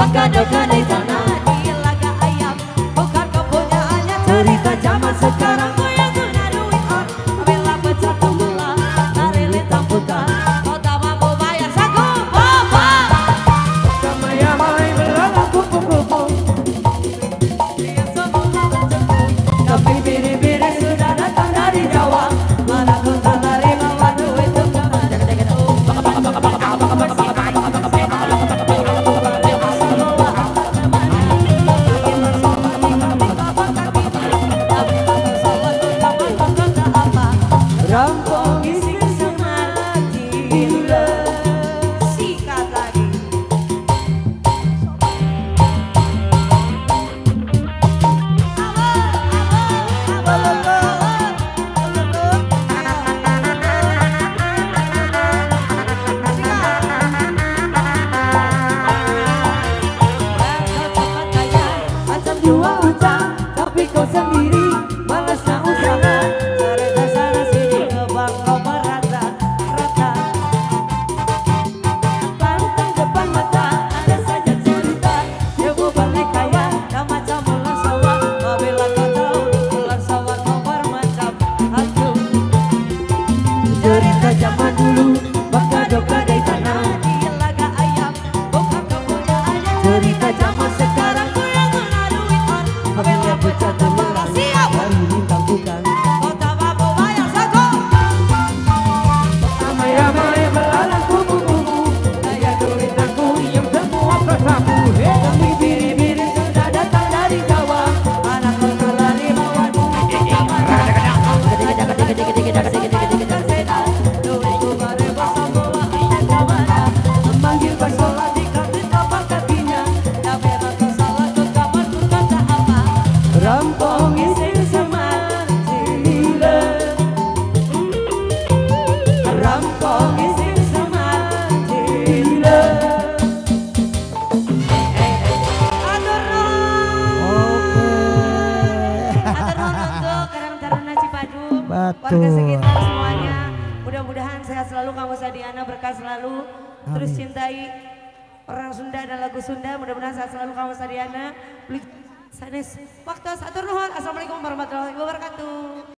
Kadang-kadang tanah di laga ayam, bukan kepunyaannya cerita zaman sekarang. Goyang guna duit on, bela pecah tumbula, lari lintang putar. Kau tak mampu bayar saku papa. Kamai-amai belalang kupu-kupu, Dia semula menjemput, tapi biri-biri sudah datang dari Jawa. mana ku tak lari bawa duit tunggangan. Rampong isi semangat gila. Sikat lagi. Macam jual utang, tapi kau sendiri malas nak usaha. Cerita sana sini ke bank kau merata rata. Pantang depan mata ada saja cerita. Dia mau balik kaya dan macam ular sawah. Apabila kau tahu ular sawah kau bermacam hantu. Cerita zaman dulu bakado-kadai tanah. Di laga ayam bukan kepunyaannya. Cerita zaman sekarang Goyang guna duit on, apabila pecah tumbala. Siap. dari lintang bukan. Kau tak mampu bayar saku. Ramai-ramai belalang kupu-kupu, daya duit aku yang semua persapu. Tapi biri-biri sudah datang dari Jawa. Anak kau tak lari bawa duit tunggangan. Duitku beribu semua ingat kemana. Memanggil basola Di kantin tapak kakinya. Dan memang kau salah kau kamar ku kata apa. rampong isi semangat gila. Rampong isi semangat gila. Atur nuhun. Atur nuhun untuk Karang Taruna Cipadung, warga Betul. sekitar semuanya. Mudah-mudahan sehat selalu, kamu Sadiana berkah selalu. Terus cintai orang Sunda dan lagu Sunda. Mudah-mudahan sehat selalu kamu Sadiana. Sanes waktu atur nuhun. Assalamualaikum warahmatullahi wabarakatuh.